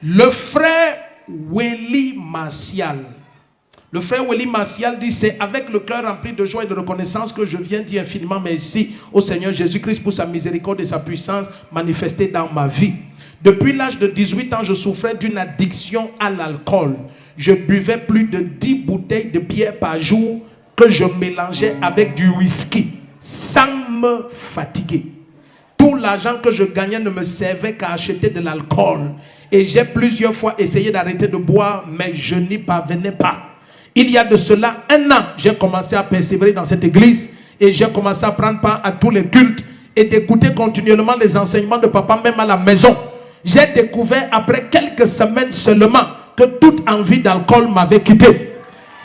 Le frère Willy Martial. Le frère Willy Martial dit, c'est avec le cœur rempli de joie et de reconnaissance que je viens dire infiniment merci au Seigneur Jésus-Christ pour sa miséricorde et sa puissance manifestée dans ma vie. Depuis l'âge de 18 ans, je souffrais d'une addiction à l'alcool. Je buvais plus de 10 bouteilles de bière par jour que je mélangeais avec du whisky sans me fatiguer. Tout l'argent que je gagnais ne me servait qu'à acheter de l'alcool. Et j'ai plusieurs fois essayé d'arrêter de boire, mais je n'y parvenais pas. Il y a de cela 1 an, j'ai commencé à persévérer dans cette église et j'ai commencé à prendre part à tous les cultes et d'écouter continuellement les enseignements de papa, même à la maison. J'ai découvert après quelques semaines seulement que toute envie d'alcool m'avait quitté.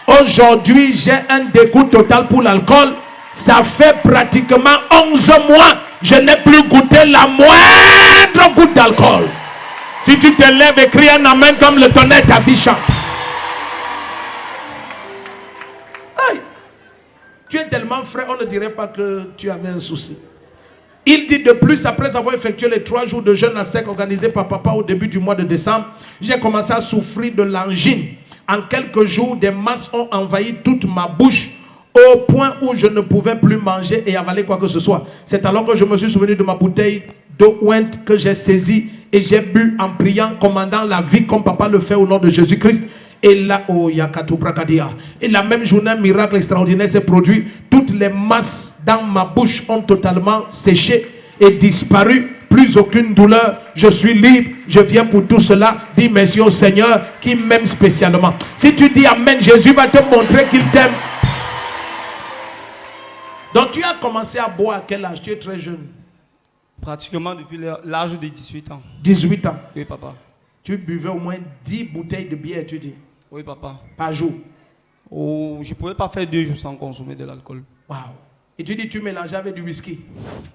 Aujourd'hui, j'ai un dégoût total pour l'alcool. Ça fait pratiquement 11 mois, je n'ai plus goûté la moindre goutte d'alcool. Si tu te lèves et cries un amen comme le tonnerre t'abichant. Tu es tellement frais, on ne dirait pas que tu avais un souci. Il dit de plus, après avoir effectué les 3 jours de jeûne à sec organisés par papa au début du mois de décembre, j'ai commencé à souffrir de l'angine. En quelques jours, des masses ont envahi toute ma bouche au point où je ne pouvais plus manger et avaler quoi que ce soit. C'est alors que je me suis souvenu de ma bouteille d'eau ouinte que j'ai saisie et j'ai bu en priant, commandant la vie comme papa le fait au nom de Jésus-Christ. Et là, oh, et la même journée, un miracle extraordinaire s'est produit. Toutes les masses dans ma bouche ont totalement séché et disparu. Plus aucune douleur. Je suis libre. Je viens pour tout cela. Dis merci au Seigneur qui m'aime spécialement. Si tu dis amen, Jésus va te montrer qu'il t'aime. Donc tu as commencé à boire à quel âge? Tu es très jeune. Pratiquement depuis l'âge de 18 ans. 18 ans. Oui, papa. Tu buvais au moins 10 bouteilles de bière, tu dis? Oui, papa. Par jour? Oh, je ne pouvais pas faire 2 jours sans consommer de l'alcool. Waouh. Et tu dis tu mélangeais avec du whisky?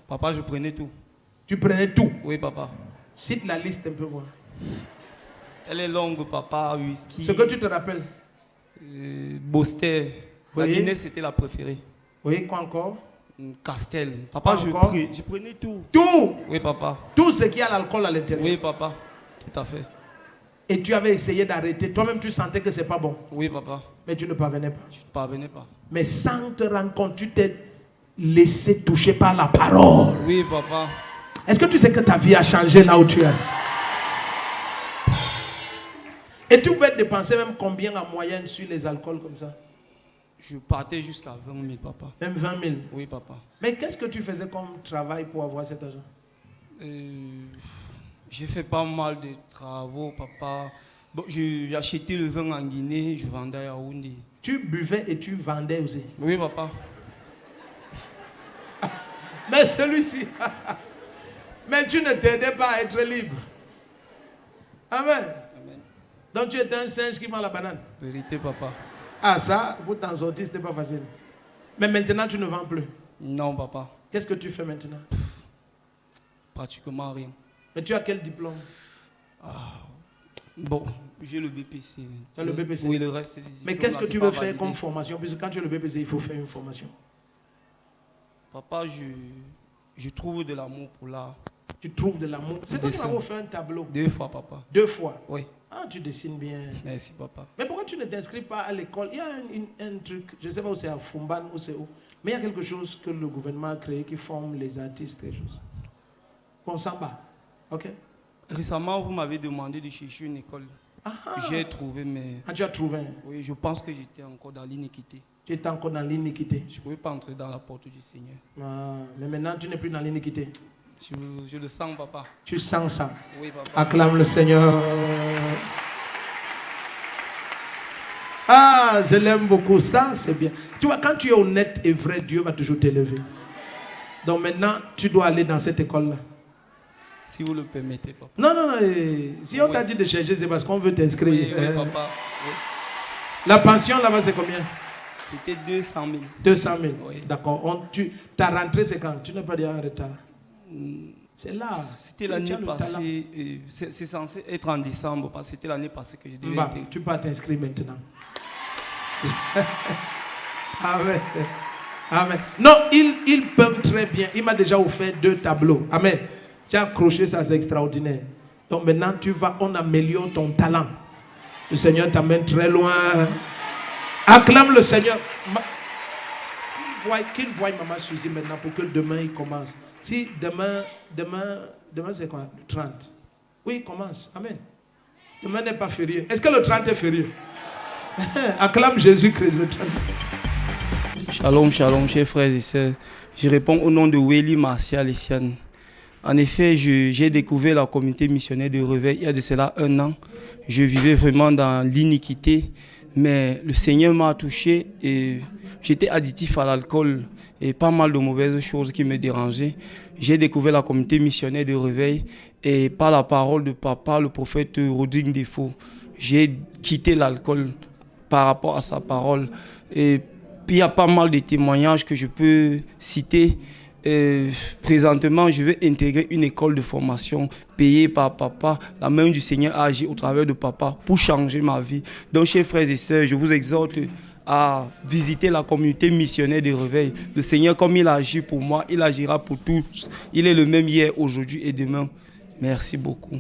Papa, je prenais tout. Tu prenais tout? Oui, papa. Cite la liste un peu, voir. Elle est longue, papa. Whisky. Ce que tu te rappelles? Boster. Oui. La Guinée, c'était la préférée. Oui, quoi encore? Castel. Papa, je prenais tout. Tout? Oui, papa. Tout ce qui a l'alcool à l'intérieur? Oui, papa. Tout à fait. Et tu avais essayé d'arrêter. Toi-même, tu sentais que c'est pas bon. Oui, papa. Mais tu ne parvenais pas. Je ne parvenais pas. Mais sans te rendre compte, tu t'es laissé toucher par la parole. Oui, papa. Est-ce que tu sais que ta vie a changé là où tu es? Et tu pouvais dépenser même combien en moyenne sur les alcools comme ça? Je partais jusqu'à 20 000, papa. Même 20 000? Oui, papa. Mais qu'est-ce que tu faisais comme travail pour avoir cet argent? J'ai fait pas mal de travaux, papa. Bon, j'ai acheté le vin en Guinée, je vendais à Yaoundé. Tu buvais et tu vendais aussi? Oui, papa. Mais celui-ci, mais tu ne t'aidais pas à être libre. Amen. Amen. Donc tu étais un singe qui vend la banane. Vérité, papa. Ah ça, pour t'en sortir, c'était pas facile. Mais maintenant, tu ne vends plus. Non, papa. Qu'est-ce que tu fais maintenant? Pratiquement rien. Mais tu as quel diplôme? Bon, j'ai le BPC. Tu as le BPC? Oui, le reste des Mais qu'est-ce que tu veux faire comme formation? Puisque quand tu as le BPC, il faut faire une formation. Papa, je trouve de l'amour pour l'art. Tu trouves de l'amour? C'est toi qui m'as fait un tableau. 2 fois, papa. 2 fois? Oui. Ah, tu dessines bien. Merci, papa. Mais pourquoi tu ne t'inscris pas à l'école? Il y a un truc, je ne sais pas où c'est, à Fumban ou c'est où. Mais il y a quelque chose que le gouvernement a créé qui forme les artistes, quelque chose. Consamba. Ok? Récemment, vous m'avez demandé de chercher une école. J'ai trouvé, mais... Ah, tu as trouvé? Oui, je pense que j'étais encore dans l'iniquité. Tu étais encore dans l'iniquité? Je ne pouvais pas entrer dans la porte du Seigneur. Ah, mais maintenant, tu n'es plus dans l'iniquité. Je le sens, papa. Tu sens ça? Oui, papa. Acclame le Seigneur. Ah, je l'aime beaucoup. Ça, c'est bien. Tu vois, quand tu es honnête et vrai, Dieu va toujours t'élever. Donc maintenant, tu dois aller dans cette école-là. Si vous le permettez, papa. Non, non, non. Si on t'a dit de chercher, c'est parce qu'on veut t'inscrire. Oui, oui, papa. Oui. La pension là-bas, c'est combien? C'était 200 000. 200 000. Oui. D'accord. Ta rentrée, c'est quand? Tu n'es pas déjà en retard. C'est là. C'était l'année passée. C'est censé être en décembre, parce que c'était l'année passée que je devais être. Tu peux t'inscrire maintenant. Amen. Amen. Non, il peint très bien. Il m'a déjà offert 2 tableaux. Amen. J'ai accroché ça, c'est extraordinaire. Donc maintenant, on améliore ton talent. Le Seigneur t'amène très loin. Acclame le Seigneur. Qu'il voie Maman Suzy maintenant pour que demain il commence. Si demain c'est quoi? Le 30. Oui, il commence. Amen. Demain n'est pas férié. Est-ce que le 30 est férié? Acclame Jésus-Christ le 30. Shalom, shalom, chers frères et sœurs. Je réponds au nom de Weli Martial Essiane. En effet, j'ai découvert la communauté missionnaire de Réveil il y a de cela 1 an. Je vivais vraiment dans l'iniquité, mais le Seigneur m'a touché et j'étais additif à l'alcool et pas mal de mauvaises choses qui me dérangeaient. J'ai découvert la communauté missionnaire de Réveil et par la parole de papa, le prophète Rodrigue Defo, j'ai quitté l'alcool par rapport à sa parole. Et puis il y a pas mal de témoignages que je peux citer. Présentement, je vais intégrer une école de formation payée par papa. La main du Seigneur a agi au travers de papa pour changer ma vie. Donc, chers frères et sœurs, je vous exhorte à visiter la communauté missionnaire de Réveil. Le Seigneur, comme il agit pour moi, il agira pour tous. Il est le même hier, aujourd'hui et demain. Merci beaucoup.